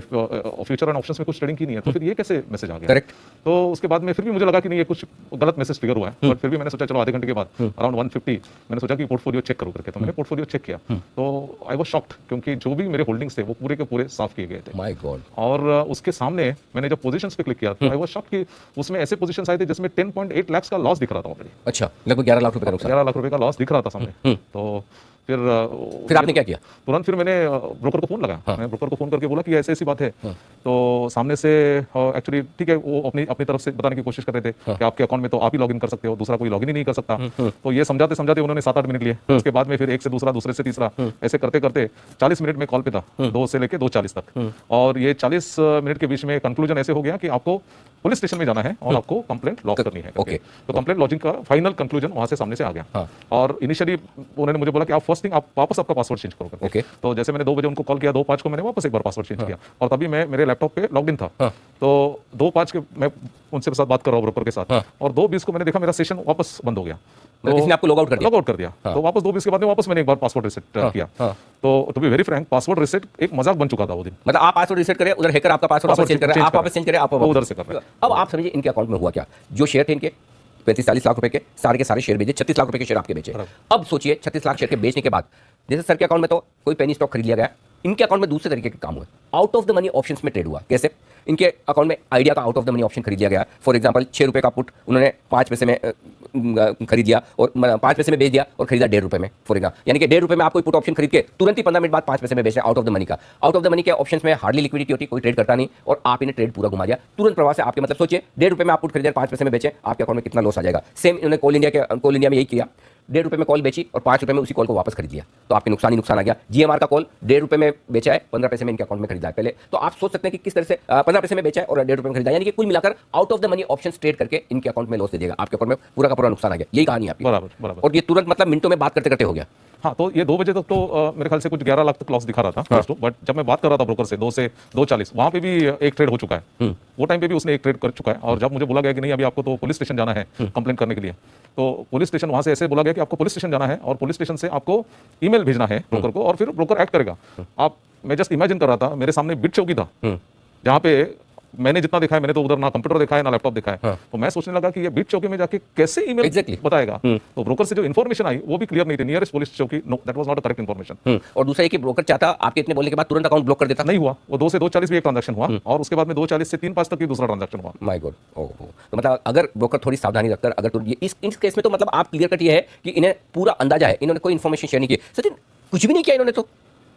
Speaker 5: फ्यूचर एंड ऑप्शंस में कुछ ट्रेडिंग की नहीं है, तो फिर ये कैसे मैसेज आ गया?
Speaker 2: करेक्ट।
Speaker 5: तो उसके बाद में फिर भी मुझे लगा कि नहीं ये कुछ गलत मैसेज ट्रिगर हुआ है, बट फिर भी मैंने सोचा चलो आधे घंटे के बाद अराउंड 1:50 मैंने सोचा कि पोर्टफोलियो चेक करूं करके। तो मैंने पोर्टफोलियो चेक किया तो आई वाज शॉक्ड, क्योंकि जो भी मेरे होल्डिंग्स थे वो पूरे के पूरे साफ किए गए थे।
Speaker 2: My God.
Speaker 5: और उसके सामने मैंने जब पोजीशंस पे क्लिक किया तो आई वाज शॉक्ड कि उसमें ऐसे पोजीशंस आए थे जिसमें 10.8 लाख का लॉस दिख रहा था ऑलरेडी।
Speaker 2: अच्छा, लगभग 11 लाख रुपए का नुकसान।
Speaker 5: 11 लाख रुपए का लॉस दिख रहा था सामने। तो फिर
Speaker 2: आपने क्या किया?
Speaker 5: तुरंत फिर मैंने ब्रोकर को फोन लगाया। मैंने ब्रोकर को फोन करके बोला कि ऐसी ऐसी बात है। तो सामने से एक्चुअली ठीक है, वो अपनी तरफ से बताने की कोशिश कर रहे थे कि आपके अकाउंट में तो आप ही लॉगिन कर सकते हो, दूसरा कोई लॉगिन ही नहीं कर सकता। तो ये समझाते समझाते उन्होंने 7-8 मिनट लिए। उसके बाद में फिर एक से दूसरा, दूसरे से तीसरा, ऐसे करते करते 40 मिनट में कॉल पे था, 2 से लेके 2:40 तक। और ये 40 मिनट के बीच में कंक्लूजन ऐसे हो गया कि आपको पुलिस स्टेशन में जाना है और आपको कंप्लेंट लॉन्च करनी है।
Speaker 2: ओके।
Speaker 5: तो कंप्लेंट लॉन्चिंग का फाइनल कंक्लूजन वहां से सामने से आ गया। और इनिशियली उन्होंने मुझे बोला कि आप फर्स्ट थिंग आप वापस आपका पासवर्ड चेंज करो।
Speaker 2: ओके।
Speaker 5: तो जैसे मैंने 2 बजे उनको कॉल किया, 2:05 को मैंने वापस एक बार पासवर्ड चेंज किया, और तभी मैं मेरे लैपटॉप पे लॉग इन था। तो 2:05 के मैं उनसे साथ बात कर रहा हूँ ब्रोकर के साथ, और 2:20 को मैंने देखा मेरा सेशन वापस बंद हो गया।
Speaker 2: तो इसने आपको लॉग आउट कर दिया?
Speaker 5: लॉग आउट कर दिया। तो वापस 2:20 के बाद में वापस मैंने एक बार पासवर्ड रिसेट किया। तो to be very frank, password reset एक मजाक बन चुका था वो दिन।
Speaker 2: मतलब आप पासवर्ड रिसेट करें, उधर हैकर आपका पासवर्ड वापस चेंज कर रहा है, आप वापस चेंज करें, आप
Speaker 5: उधर से कर रहे हैं।
Speaker 2: अब आप समझिए इनके अकाउंट में हुआ क्या। जो शेयर थे इनके 35-40 लाख रुपए के, सारे के सारे शेयर बेचे, 36 लाख रुपए के शेयर आपके बेचे। अब सोचिए 36 लाख शेयर के बेचने के बाद, जैसे सर के अकाउंट में तो कोई पेनी स्टॉक खरीद लिया गया, इनके अकाउंट में दूसरे तरीके के काम हुए। Out of the money options में ट्रेड हुआ। कैसे? इनके अकाउंट में आइडिया का out of the money option खरीद लिया गया। फॉर एग्जांपल 6 रुपए का पुट उन्होंने 5 पैसे में खरीद लिया, और 5 पैसे में बेच दिया, और खरीदा 1.5 रुपए में। फॉर एग्जाम्पल यानी कि 1.5 रुपए में आप कोई पुट ऑप्शन खरीद के तुरंत ही 15 मिनट बाद 5 पैसे में बेचना, आउट ऑफ द मनी का। आउट ऑफ द मनी के ऑप्शंस में हार्डली लिक्विडिटी होती, कोई ट्रेड करता नहीं, और आप इन्हें ट्रेड पूरा घुमा दिया तुरंत प्रवाह से आपके। मतलब सोचिए 1.5 रुपए में आप पुट खरीदे, 5 पैसे में बेचे, आपके अकाउंट में कितना लॉस आ जाएगा। सेम इन्होंने कोल इंडिया में यही किया। 1.5 रुपए में कॉल बेची और 5 रुपए में उसी कॉल को वापस खरीद लिया, तो आपके नुकसान ही नुकसान आ गया। जीएमआर का कॉल 1.5 रुपए में बेचा है, 15 पैसे में इनके अकाउंट में खरीदा है पहले। तो आप सोच सकते हैं कि किस तरह से 15 पैसे में बेचा है और 1.5 रुपए में खरीदा, यानी कि कुल मिलाकर out of the money option trade करके इनके अकाउंट में लॉस दे देगा, आपके अकाउंट में पूरा का पूरा नुकसान आ गया। यही कहानी आपकी।
Speaker 5: बराबर।
Speaker 2: और ये तुरंत मतलब मिनटों में बात करते करते हो गया।
Speaker 5: हाँ, तो ये 2 बजे तक तो मेरे ख्याल से कुछ 11 लाख तक लॉस दिखा रहा था। बट जब मैं बात कर रहा था ब्रोकर से 2 से 2:40, वहां पे भी एक ट्रेड हो चुका है। वो टाइम पे भी उसने एक ट्रेड कर चुका है। और जब मुझे बोला गया कि नहीं अभी आपको तो पुलिस स्टेशन जाना है कंप्लेंट करने के लिए, तो पुलिस स्टेशन वहां से ऐसे बोला गया कि आपको पुलिस स्टेशन जाना है और पुलिस स्टेशन से आपको ईमेल भेजना है ब्रोकर को, और फिर ब्रोकर एक्ट करेगा। मैं जस्ट इमेजिन कर रहा था, मेरे सामने बिट चौकी था जहाँ पे मैंने जितना देखा है, मैंने तो उधर ना कंप्यूटर देखा है ना लैपटॉप देखा है। तो मैं सोचने लगा कि ये बिट चौकी में जाके कैसे ईमेल बताएगा। तो ब्रोकर से जो इन्फॉर्मेशन आई वो भी क्लियर नहीं थी। नियरेस्ट पुलिस चौकी, know that was not a correct information.
Speaker 2: और दूसरा है कि ब्रोकर चाहता आपके इतने बोलने के बाद तुरंत अकाउंट ब्लॉक कर देता।
Speaker 5: नहीं हुआ, वो 2 से 2:40 भी एक ट्रांजैक्शन हुआ, और उसके बाद में 2:40 से 3:05 तक भी दूसरा ट्रांजैक्शन हुआ।
Speaker 2: My God. ओहो। तो मतलब अगर ब्रोकर थोड़ी सावधानी रखकर, अगर तो इस केस में तो मतलब आप क्लियर कट ये है कि इन्हें पूरा अंदाजा है, इन्होंने कोई इन्फॉर्मेशन शेयर नहीं की। सचिन कुछ भी नहीं किया इन्होंने, तो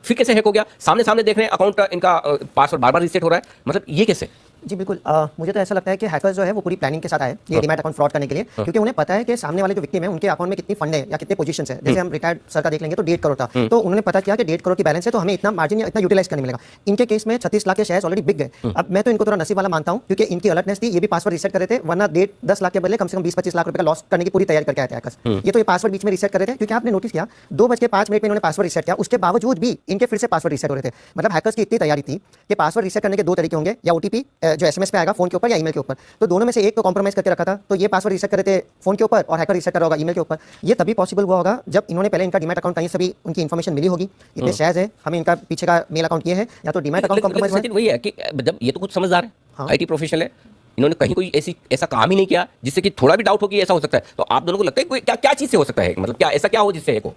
Speaker 2: फिर कैसे हैक हो गया? सामने सामने देख रहे हैं अकाउंट इनका पासवर्ड बार बार रीसेट हो रहा है, मतलब ये कैसे?
Speaker 6: जी बिल्कुल, मुझे तो ऐसा लगता है कि हैकर्स जो है वो पूरी प्लानिंग के साथ आए ये डीमैट अकाउंट फ्रॉड करने के लिए, क्योंकि उन्हें पता है कि सामने वाले जो विक्टिम है उनके अकाउंट में कितनी फंड है या कितने पोजीशंस है। जैसे हम रिटायर्ड सर का देख लेंगे तो 1.5 करोड़ था, तो उन्होंने पता किया कि 1.5 करोड़ की बैलेंस है, तो हमें इतना मार्जिन या इतना यूटिलाइज करने मिलेगा। इनके केस में 36 लाख के शेयर्स ऑलरेडी बिक गए। अब मैं तो इनको थोड़ा नसीब वाला मानता हूँ, क्योंकि इनकी अलर्टनेस थी, ये भी पासवर्ड रीसेट कर रहे थे, वरना 10 लाख के बदले कम से कम 20-25 लाख रुपए का लॉस करने की पूरी तैयारी करके आए थे हैकर्स। ये तो ये पासवर्ड बीच में रीसेट कर रहे थे, क्योंकि आपने नोटिस किया 2:05 में इन्होंने पासवर्ड रीसेट किया, उसके बावजूद भी इनके फिर से पासवर्ड रीसेट हो रहे थे। मतलब हैकर्स की इतनी तैयारी थी कि पासवर्ड रीसेट करने के 2 तरीके होंगे, या ओटीपी जो एसएमएस पे आएगा फोन के ऊपर या ईमेल के ऊपर, तो दोनों में से एक तो कॉम्प्रोमाइज करके रखा था। तो ये पासवर्ड रीसेट कर रहे थे फोन के ऊपर और हैकर रीसेट कर रहा होगा ईमेल के ऊपर। ये तभी पॉसिबल हुआ होगा जब इन्होंने पहले इनका डीमैट अकाउंट कहीं से भी उनकी इन्फॉर्मेशन मिली होगी, इतने शेयर्स है, हमें इनका पीछे का मेल अकाउंट ये है, या तो डीमैट अकाउंट कॉम्प्रोमाइज
Speaker 2: लेकिन वही है कि जब ये तो कुछ समझदार है, आईटी प्रोफेशनल है, इन्होंने कहीं कोई ऐसा काम ही नहीं किया जिससे कि थोड़ा भी डाउट हो कि ऐसा हो सकता है। तो आप दोनों को लगता है कोई क्या चीज से हो सकता है, मतलब क्या ऐसा क्या हो जिससे को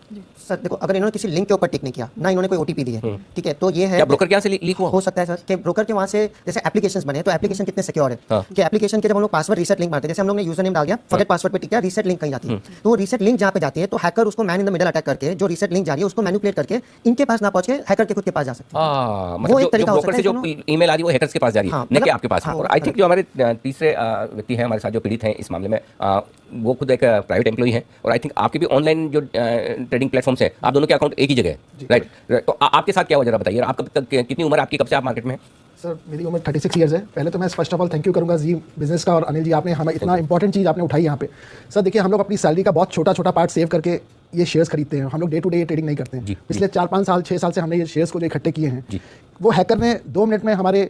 Speaker 6: सर देखो, अगर इन्होंने किसी लिंक के ऊपर टिक नहीं किया, ना इन्होंने कोई ओटीपी दी है, ठीक है, तो ये है
Speaker 2: क्या ब्रोकर के यहाँ से लीक हुआ
Speaker 6: हो सकता है सर कि ब्रोकर के वहाँ से जैसे एप्लीकेशंस बने, तो एप्लीकेशन कितने सिक्योर है कि एप्लीकेशन के जब हम लोग पासवर्ड रीसेट लिंक मारते हैं, जैसे हम लोग ने यूजर नेम डाल दिया, फॉरगेट पासवर्ड पे टिक किया, रीसेट लिंक कहीं जाती है, तो वो रीसेट लिंक जहाँ पे जाती है तो हैकर उसको man in the middle attack करके जो रीसेट लिंक जा रही है उसको मैनिपुलेट करके इनके पास ना पहुंच के हैकर के खुद के पास जा सकते हैं।
Speaker 2: मतलब जो ब्रोकर से जो ईमेल आ रही है वो हैकर्स के पास जा रही है, नहीं कि आपके पास। और आई थिंक जो हमारे तीसरे व्यक्ति हैं हमारे साथ जो पीड़ित हैं इस मामले में, वो खुद एक प्राइवेट एम्प्लॉई है, और आई थिंक आपके भी ऑनलाइन जो ट्रेडिंग प्लेटफॉर्म्स है, आप दोनों के अकाउंट एक ही जगह है, राइट? तो आपके साथ क्या हुआ जरा बताइए, आप कब तक, कितनी उम्र आपकी, कब से आप मार्केट में हैं?
Speaker 7: सर मेरी उम्र 36 ईयर्स है। पहले तो मैं first of all thank you करूंगा जी बिजनेस का, और अनिल जी आपने हमें इतना इंपॉर्टेंट चीज़ आपने उठाई यहाँ पे। सर देखिए, हम लोग अपनी सैलरी का बहुत छोटा छोटा पार्ट सेव करके ये शेयर्स खरीदते हैं, हम लोग डे टू डे ट्रेडिंग नहीं करते हैं। पिछले 4-5 साल 6 साल से हमने ये शेयर्स को जो इकट्ठे किए हैं, वो हैकर ने 2 मिनट में हमारे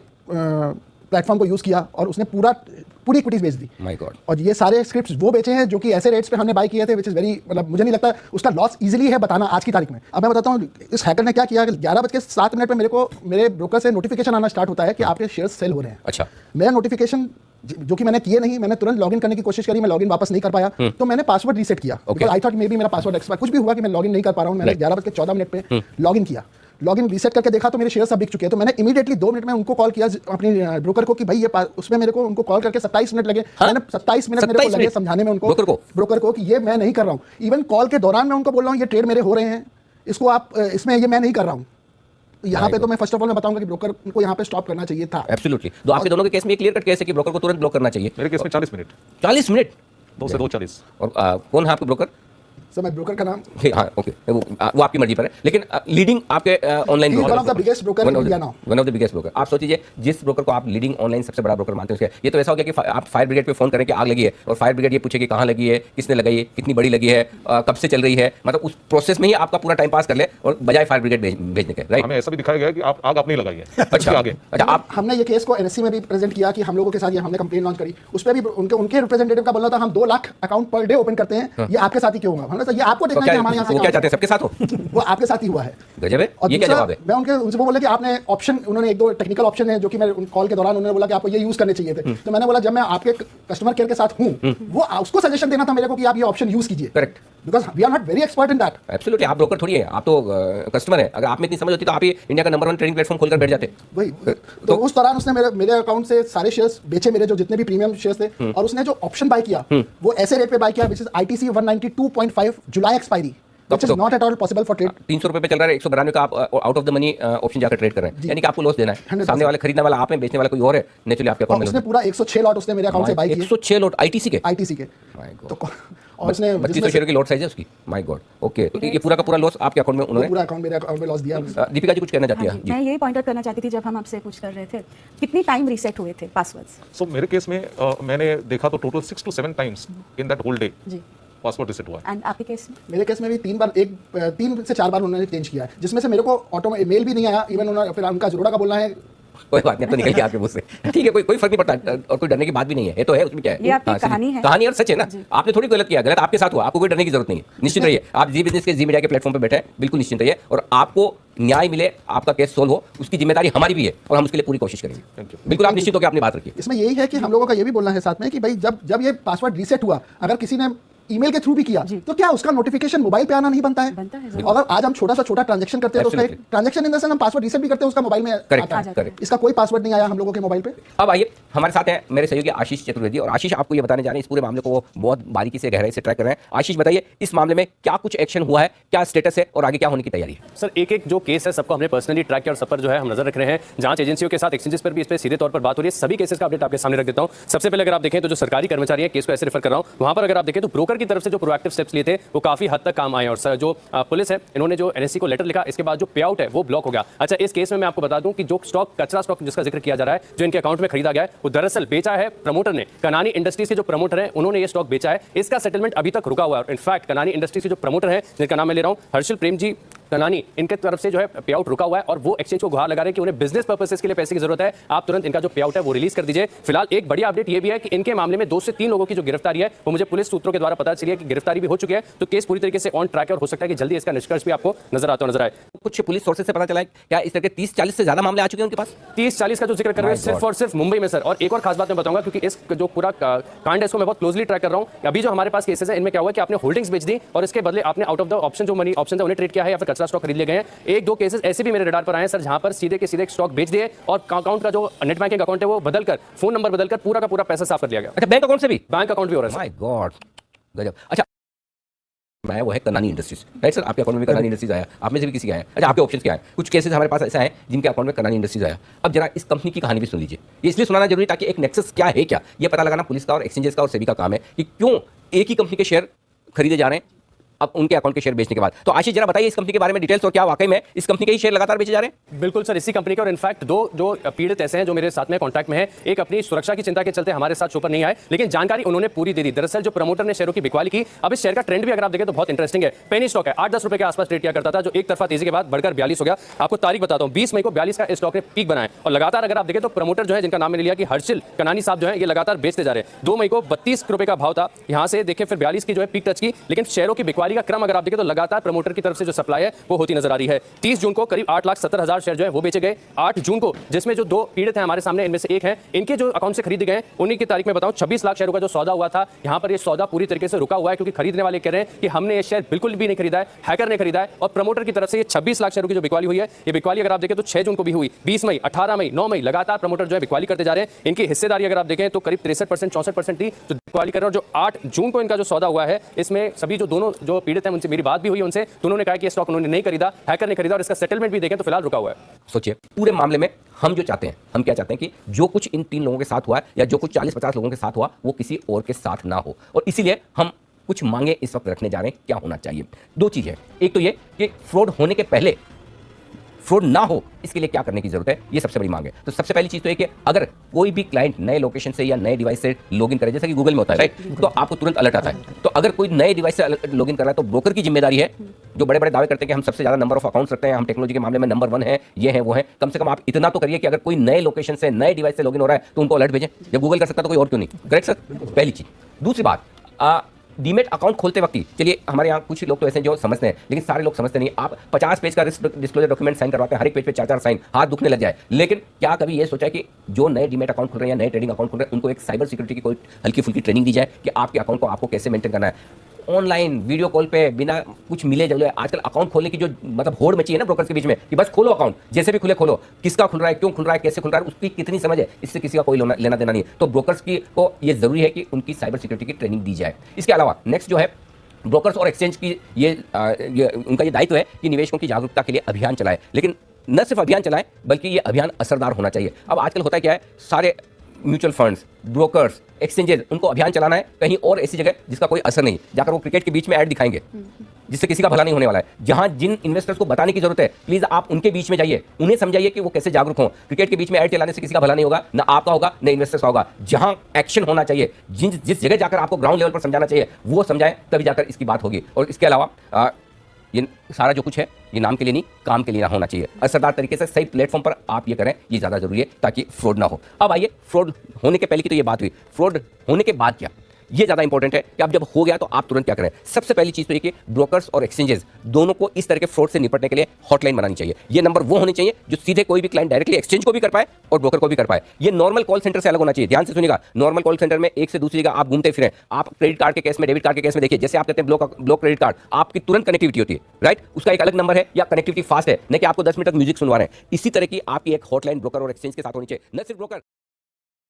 Speaker 7: प्लेटफॉर्म को यूज़ किया और उसने पूरी इक्विटीज बेच दी।
Speaker 2: My God.
Speaker 7: और ये सारे स्क्रिप्ट्स वो बेचे हैं जो कि ऐसे रेट्स पे हमने बाय किए थे, विच इज़ वेरी, मतलब मुझे नहीं लगता उसका लॉस इजीली है बताना आज की तारीख में। अब मैं बताता हूँ इस हैकर ने क्या किया, 11:07 पे मेरे ब्रोकर से नोटिफिकेशन आना स्टार्ट होता है कि आपके शेयर्स सेल हो रहे हैं।
Speaker 2: अच्छा।
Speaker 7: मेरा नोटिफिकेशन जो कि मैंने किए नहीं, मैंने तुरंत लॉगिन करने की कोशिश करी, मैं लॉगिन वापस नहीं कर पाया, तो मैंने पासवर्ड रीसेट किया, because I thought may be मेरा पासवर्ड एक्सपायर, कुछ भी हुआ कि मैं लॉगिन नहीं कर पा रहा हूँ। मैंने 11:14 पे लॉगिन किया, लॉगिन रीसेट करके देखा तो मेरे शेयर सब बिक चुके हैं। तो मैंने इमीडिएटली 2 मिनट में उनको कॉल किया अपनी ब्रोकर को कि भाई ये उसमें मेरे को उनको कॉल करके 27 मिनट लगे। मैंने 27 मिनट मेरे को लगे समझाने में उनको, ब्रोकर को कि ये मैं नहीं कर रहा हूँ। इवन कॉल के दौरान मैं उनको बोल रहा हूँ ये ट्रेड मेरे हो रहे हैं, इसको आप इसमें ये मैं नहीं कर रहा हूँ। यहाँ पे तो मैं फर्स्ट ऑफ ऑल मैं बताऊंगा कि ब्रोकर को यहाँ पे स्टॉप करना चाहिए था।
Speaker 2: एब्सोल्युटली। तो आपके दोनों के केस में एक क्लियर कट केस है कि ब्रोकर को तुरंत ब्लॉक करना चाहिए।
Speaker 5: मेरे केस में 40 मिनट
Speaker 2: 40 मिनट
Speaker 5: 2 से 2:40।
Speaker 2: और कौन है आपके ब्रोकर?
Speaker 7: सर मैं ब्रोकर का नाम,
Speaker 2: हाँ ओके, वो आपकी मर्जी पर है, लेकिन लीडिंग आपके online
Speaker 7: one of the biggest broker in India now,
Speaker 2: one of the biggest broker. आप सोचिए जिस ब्रोकर को आप लीडिंग ऑनलाइन सबसे बड़ा ब्रोकर मानते हैं, ये तो ऐसा हो गया कि आप फायर ब्रिगेड पे फोन करें कि आग लगी है, और फायर ब्रिगेड ये पूछे कि कहाँ लगी है, किसने लगाई है, कितनी बड़ी लगी है, कब से चल रही है, मतलब उस प्रोसेस में ही आपका पूरा टाइम पास कर ले, और बजाय फायर ब्रिगेड भेजने के, राइट?
Speaker 5: हमें ऐसा भी दिखाया गया कि आग आपने लगाई है।
Speaker 2: अच्छा
Speaker 5: आगे
Speaker 2: अच्छा, आप
Speaker 7: हमने ये केस को एनएससी में भी प्रेजेंट किया कि हम लोगों के साथ ये हमने कंप्लेन लॉन्च करी, उस पर भी उनके रिप्रेजेंटेटिव का बोलना था हम 2 lakh account per day open करते हैं, ये आपके साथ ही क्यों होगा? हमने कहा ये आपको देखना है, हमारे यहाँ
Speaker 2: वो क्या चाहते हैं सबके साथ हो?
Speaker 7: वो आपके साथ ही हुआ है।
Speaker 2: गजब है,
Speaker 7: और
Speaker 2: ये क्या जवाब है?
Speaker 7: मैं उनसे वो बोला कि आपने ऑप्शन, उन्होंने 1-2 टेक्निकल ऑप्शन है जो कि मैं कॉल के दौरान उन्होंने बोला कि आपको ये यूज करने चाहिए थे। तो मैंने बोला जब मैं आपके कस्टमर केयर के साथ हूं, वो उसको सजेशन देना था मेरे को कि आप ये ऑप्शन यूज कीजिए।
Speaker 2: Correct,
Speaker 7: because we are not very expert in that.
Speaker 2: Absolutely. आप ब्रोकर थोड़ी है, आप तो कस्टमर है। अगर आप में इतनी समझ होती तो आप ही इंडिया का नंबर 1 ट्रेडिंग प्लेटफॉर्म खोलकर बैठ जाते।
Speaker 7: वही तो उस दौरान उसने मेरे अकाउंट से सारे शेयर्स बेचे, मेरे जो जितने भी प्रीमियम शेयर्स थे, और उसने जो ऑप्शन बाय किया वो ऐसे रेट पे बाय किया which is ITC 192.5 July expiry, which is not at all possible for trade।
Speaker 2: 300 रुपए पे चल रहा है, 192 का आप out of the money option जाकर ट्रेड कर रहे हैं, यानी कि आपको लॉस देना है। सामने वाले खरीदने वाला आप हैं, बेचने वाला कोई और है, नेचुरली आपके अकाउंट में
Speaker 7: उसने पूरा 106 लॉट उसने मेरे अकाउंट से बाय किए।
Speaker 2: 106 लॉट ITC के?
Speaker 7: ITC के।
Speaker 2: My God.
Speaker 7: तो और उसने
Speaker 2: 2500 शेयर की लॉट साइज है उसकी। My God. ओके, तो ये पूरा का पूरा लॉस आपके अकाउंट में उन्होंने,
Speaker 7: पूरा अकाउंट मेरे अकाउंट में लॉस दिया।
Speaker 2: दीपिका जी कुछ कहना चाहती है?
Speaker 4: मैं ये पॉइंट आउट करना चाहती थी, जब हम आपसे पूछ कर रहे थे कितनी टाइम रीसेट हुए थे पासवर्ड्स?
Speaker 5: सो मेरे केस में मैंने देखा तो total 6 to 7 times in that whole day
Speaker 4: जी,
Speaker 5: पासवर्ड रीसेट हुआ है।
Speaker 4: एंड आपके केस में?
Speaker 7: मेरे केस में भी 3 से 4 बार उन्होंने चेंज किया है, जिसमें से मेरे को ऑटो मेल भी नहीं आया। इवन उन्होंने फिर उनका जरोड़ा का बोलना है
Speaker 2: कोई बात नहीं, तो निकल गया आपके मुंह से, ठीक है, कोई फर्क नहीं पड़ता, और कोई डरने की बात भी नहीं है, ये तो है, उसमें क्या है,
Speaker 4: ये आपकी कहानी है,
Speaker 2: कहानी और सच है ना। आपने थोड़ी गलत किया, गलत आपके साथ हुआ, आपको कोई डरने की जरूरत नहीं है, निश्चित रहिए। आप जी बिजनेस के जी मीडिया के प्लेटफॉर्म पे बैठे हैं, बिल्कुल निश्चिंत रहिए, और आपको न्याय मिले, आपका केस सोल्व हो, उसकी जिम्मेदारी हमारी भी है, और हम उसके लिए पूरी कोशिश करेंगे। बिल्कुल आप निश्चित होकर अपनी बात रखिए।
Speaker 7: इसमें यही है कि हम लोगों का ये भी बोलना है साथ में कि भाई जब ये पासवर्ड रीसेट हुआ, अगर किसी ने ईमेल के थ्रू भी किया, तो क्या उसका नोटिफिकेशन मोबाइल पे आना नहीं बनता है?
Speaker 4: बनता है,
Speaker 7: अगर आज हम छोटा ट्रांजैक्शन करते हैं तो उसका एक ट्रांजैक्शन इन द सेंस हम पासवर्ड रीसेट भी करते हैं, उसका मोबाइल में आता है।
Speaker 2: करेक्ट।
Speaker 7: इसका कोई पासवर्ड नहीं आया हम लोगों के मोबाइल पे।
Speaker 2: अब आइए, हमारे साथ हैं मेरे सहयोगी आशीष चतुर्वेदी, और आशीष आपको ये बताने जा रहे हैं इस पूरे मामले को वो बहुत बारीकी से गहराई से ट्रैक कर रहे हैं। आशीष बताइए, इस मामले में क्या कुछ एक्शन हुआ है, क्या स्टेटस है और आगे क्या होने की तैयारी है?
Speaker 8: सर एक जो केस है सबको हमने पर्सनली ट्रैक किया और सब पर जो है हम नजर रख रहे हैं। जांच एजेंसियों के साथ एक्सचेंजेस पर भी इस पर सीधे तौर पर बात हो रही है। सभी केसेस का अपडेट आपके सामने रख देता हूं। सबसे पहले अगर आप देखें तो जो सरकारी कर्मचारी है, केस को ऐसे रेफर कर रहा हूं, वहां पर अगर आप देखें तो ब्रोकर की तरफ से जो प्रोएक्टिव स्टेप्स लिए थे वो काफी हद तक काम आए, और सर जो पुलिस है इन्होंने जो एनएससी को लेटर लिखा, इसके बाद जो पे आउट है वो ब्लॉक हो गया। अच्छा, इस केस में मैं आपको बता दूं कि जो स्टॉक, कचरा स्टॉक जिसका जिक्र किया जा रहा है, जो इनके अकाउंट में खरीदा गया है, वो दरअसल बेचा है प्रमोटर ने। कनानी इंडस्ट्रीज के जो प्रमोटर हैं उन्होंने ये स्टॉक बेचा है। इसका सेटलमेंट अभी तक रुका हुआ है। इनफैक्ट कनानी इंडस्ट्रीज के जो प्रमोटर हैं, जिनका नाम मैं ले रहा हूं हर्षल प्रेम जी कनानी, इनके तरफ से जो है पे आउट रुका हुआ है, और वो एक्सचेंज को गुहार लगा रहे हैं कि उन्हें बिजनेस पर्पसेस के लिए पैसे की जरूरत है, आप तुरंत इनका जो पे आउट है वो रिलीज कर दीजिए। फिलहाल एक बड़ी अपडेट ये भी है कि इनके मामले में 2 से 3 लोगों की जो गिरफ्तारी है वो मुझे पुलिस सूत्रों के द्वारा पता चली है कि गिरफ्तारी भी हो चुकी है। तो केस पूरी तरीके से ऑन ट्रैक है और हो सकता है कि जल्दी इसका निष्कर्ष भी आपको नजर आए।
Speaker 2: कुछ पुलिस सोर्सेज से पता चला है क्या इस तरह के 30-40 से ज्यादा मामले आ चुके हैं उनके पास?
Speaker 8: 30-40 का जो जिक्र कर रहे हैं सिर्फ और सिर्फ मुंबई में सर। और एक और खास बात मैं बताऊंगा, क्योंकि इस जो पूरा कांड है इसको मैं बहुत क्लोजली ट्रैक कर रहा हूं। अभी जो हमारे पास केसेस है इनमें क्या हुआ कि आपने होल्डिंग्स बेच दी और इसके बदले आपने आउट ऑफ द ऑप्शन जो मनी ऑप्शन था उन्हें ट्रेड किया है या फिर कचरा स्टॉक खरीद लिए गए हैं। 1-2 केसेस ऐसे भी मेरे रडार पर आए हैं सर, जहां पर सीधे के सीधे स्टॉक बेच दिए और अकाउंट का जो नेट बैंकिंग अकाउंट है वो बदलकर, फोन नंबर बदलकर पूरा का पूरा पैसा साफ कर दिया गया।
Speaker 2: अच्छा, बैंक अकाउंट से भी?
Speaker 8: बैंक अकाउंट भी हो रहा है।
Speaker 2: माय गॉड, गजब। अच्छा, मैं वो है कनानी इंडस्ट्रीज, राइट सर? आपके अकाउंट में भी कनानी इंडस्ट्रीज आया, आप में से भी किसी का आया? अच्छा, आपके ऑप्शंस क्या है? कुछ केसेस हमारे पास ऐसा है जिनके अकाउंट में कनानी इंडस्ट्रीज आया। अब जरा इस कंपनी की कहानी भी सुन लीजिए। ये इसलिए सुनाना जरूरी ताकि एक नेक्सस क्या है, क्या ये पता लगाना पुलिस का और एक्सचेंजेस का और सेबी का काम है कि क्यों एक ही कंपनी के शेयर खरीदे जा रहे हैं अब उनके अकाउंट के शेयर बेचने के बाद। तो आशीष जरा बताइए इस कंपनी के बारे में डिटेल्स, और क्या वाकई में इस कंपनी के ही शेयर लगातार बेचे जा रहे हैं?
Speaker 8: बिल्कुल सर, इसी कंपनी के, और इनफैक्ट 2 जो पीड़ित ऐसे हैं जो मेरे साथ में कांटेक्ट में है, एक अपनी सुरक्षा की चिंता के चलते हमारे साथ शो पर नहीं आए, लेकिन जानकारी उन्होंने पूरी दे दी। दरअसल जो प्रमोटर ने शेयरों की बिकवाली की, अब इस शेयर का ट्रेंड भी अगर आप देखें तो बहुत इंटरेस्टिंग है। पेनी स्टॉक है, 8-10 रुपए के आसपास ट्रेड किया करता था, जो एक तरफा तेजी के बाद बढ़कर 42 हो गया। आपको तारीख बताता हूं, 20 मई को 42 का स्टॉक ने पीक बनाया, और लगातार अगर आप देखें तो प्रमोटर जो है, जिनका नाम मैंने लिया कि हर्षिल कनानी साहब जो है, ये लगातार बेचते जा रहे हैं। 2 मई को 32 रुपए का भाव था, यहां से देखें फिर 42 की जो है पीक टच की, लेकिन शेयरों की बिकवाली का क्रम अगर आप देखें तो लगातार प्रमोटर की तरफ से जो सप्लाई है वो होती नजर आ रही है। 30 जून को करीब 8,70,000 शेयर जो है वो बेचे गए। 8 जून को, जिसमें जो 2 पीड़ित हैं हमारे सामने, इनमें से एक है, इनके जो अकाउंट से खरीदे गए, उन्हीं की तारीख में बताऊं 26 लाख शेयरों का जो सौदा हुआ था, यहां पर ये सौदा पूरी तरीके से रुका हुआ है, क्योंकि खरीदने वाले कह रहे हैं कि हमने ये शेयर बिल्कुल भी नहीं खरीदा है, हैकर ने खरीदा है। और प्रमोटर की तरफ से ये 26 लाख शेयरों की जो बिकवाली हुई है, ये बिकवाली अगर आप देखें तो 6 जून को भी हुई, 20 मई, 18 मई, 9 मई, लगातार प्रमोटर जो है बिकवाली करते जा रहे हैं। इनकी हिस्सेदारी अगर आप देखें तो करीब 63%, 64% थी जो बिकवाली कर रहे हैं। और जो 8 जून को इनका जो सौदा हुआ है, इसमें सभी जो दोनों जो पीड़ित हैं उनसे मेरी बात भी हुई उनसे, तो उन्होंने कहा कि स्टॉक उन्होंने नहीं खरीदा, हैकर ने खरीदा, और इसका सेटलमेंट भी देखें तो फिलहाल रुका हुआ है।
Speaker 2: सोचिए पूरे मामले में हम जो चाहते हैं, हम क्या चाहते हैं कि जो कुछ इन 3 लोगों के साथ हुआ है या जो कुछ 40-50 लोगों के साथ हुआ वो किसी और के साथ ना हो, और इसीलिए हम कुछ मांगे इस वक्त रखने जा रहे हैं। क्या होना चाहिए? 2 चीजें, एक तो ये कि फ्रॉड होने के पहले फ्रॉड ना हो, इसके लिए क्या करने की जरूरत है, ये सबसे बड़ी मांग है। तो सबसे पहली चीज तो है कि अगर कोई भी क्लाइंट नए लोकेशन से या नए डिवाइस से लॉगिन करे, जैसा कि गूगल में होता है, राइट, तो आपको तुरंत अलर्ट आता है। तो अगर कोई नए डिवाइस से लॉगिन कर रहा है तो ब्रोकर की जिम्मेदारी है, जो बड़े बड़े दावे करते हैं कि हम सबसे ज्यादा नंबर ऑफ अकाउंट्स रखते हैं, हम टेक्नोलॉजी के मामले में नंबर 1 है, ये है वो है, कम से कम आप इतना तो करिए कि अगर कोई नए लोकेशन से नए डिवाइस से लॉगिन हो रहा है तो उनको अलर्ट भेजें। जब गूगल कर सकता तो कोई और क्यों नहीं? करेक्ट सर, पहली चीज। दूसरी बात, डीमेट अकाउंट खोलते वक्त ही, चलिए हमारे यहाँ कुछ लोग तो ऐसे जो समझते हैं, लेकिन सारे लोग समझते नहीं। आप 50 पेज का रिस्क डिस्क्लोजर डॉक्यूमेंट साइन करवाते हैं, हर एक पेज पे 4-4 साइन, हाथ दुखने लग जाए। लेकिन क्या कभी ये सोचा है कि जो नए डीमेट अकाउंट खोल रहे हैं या नए ट्रेडिंग अकाउंट खोल रहे हैं, उनको एक साइबर सिक्योरिटी की कोई हल्की फुल्की ट्रेनिंग दी जाए कि आपके अकाउंट को आपको कैसे मेंटेन करना है? ऑनलाइन वीडियो कॉल पे बिना कुछ मिले जुले आजकल अकाउंट खोलने की जो मतलब होड़ मची है ना ब्रोकर्स के बीच में, कि बस खोलो अकाउंट, जैसे भी खुले खोलो, किसका खुल रहा है, क्यों खुल रहा है, कैसे खुल रहा है, उसकी कितनी समझ है, इससे किसी का कोई लेना देना नहीं है। तो ब्रोकर्स की को ये जरूरी है कि उनकी साइबर सिक्योरिटी की ट्रेनिंग दी जाए। इसके अलावा नेक्स्ट जो है, ब्रोकर्स और एक्सचेंज की उनका ये दायित्व है कि निवेशकों की जागरूकता के लिए अभियान चलाए, लेकिन न सिर्फ अभियान चलाएं बल्कि ये अभियान असरदार होना चाहिए। अब आजकल होता है क्या है, सारे म्यूचुअल फंड्स, ब्रोकर्स, एक्सचेंजेस, उनको अभियान चलाना है कहीं और ऐसी जगह जिसका कोई असर नहीं, जाकर वो क्रिकेट के बीच में ऐड दिखाएंगे जिससे किसी का भला नहीं होने वाला है। जहां जिन इन्वेस्टर्स को बताने की जरूरत है, प्लीज आप उनके बीच में जाइए, उन्हें समझाइए कि वो कैसे जागरूक हों। क्रिकेट के बीच में ऐड चलाने से किसी का भला नहीं होगा, ना आपका होगा ना इन्वेस्टर्स का होगा। जहां एक्शन होना चाहिए, जिस जगह जाकर आपको ग्राउंड लेवल पर समझाना चाहिए वो समझाएं, तभी जाकर इसकी बात होगी। और इसके अलावा ये सारा जो कुछ है ये नाम के लिए नहीं, काम के लिए ना होना चाहिए। असरदार तरीके से सही प्लेटफॉर्म पर आप ये करें, ये ज़्यादा जरूरी है ताकि फ्रॉड ना हो। अब आइए, फ्रॉड होने के पहले की तो ये बात हुई, फ्रॉड होने के बाद क्या? ये ज़्यादा इंपॉर्टेंट है कि अब जब हो गया तो आप तुरंत क्या करें। सबसे पहली चीज़ तो ये कि ब्रोकर्स और एक्सचेंजेस दोनों को इस तरह के फ्रॉड से निपटने के लिए हॉटलाइन बनानी चाहिए। ये नंबर वो होने चाहिए जो सीधे कोई भी क्लाइंट डायरेक्टली एक्सचेंज को भी कर पाए और ब्रोकर को भी कर पाए। ये नॉर्मल कॉल सेंटर से अलग होना चाहिए। ध्यान से सुनिएगा, नॉर्मल कॉल सेंटर में एक से दूसरी जगह आप घूमते फिरें। आप क्रेडिट कार्ड के केस में, डेबिट कार्ड के केस में देखिए, जैसे आप कहते हैं ब्लॉक क्रेडिट कार्ड, आपकी तुरंत कनेक्टिविटी होती है, राइट? उसका एक अलग नंबर है या कनेक्टिविटी फास्ट है, नहीं कि आपको 10 मिनट तक म्यूजिक सुनवा रहे हैं। इसी तरह की आपकी एक हॉटलाइन ब्रोकर और एक्सचेंज के साथ होनी चाहिए, न सिर्फ ब्रोकर।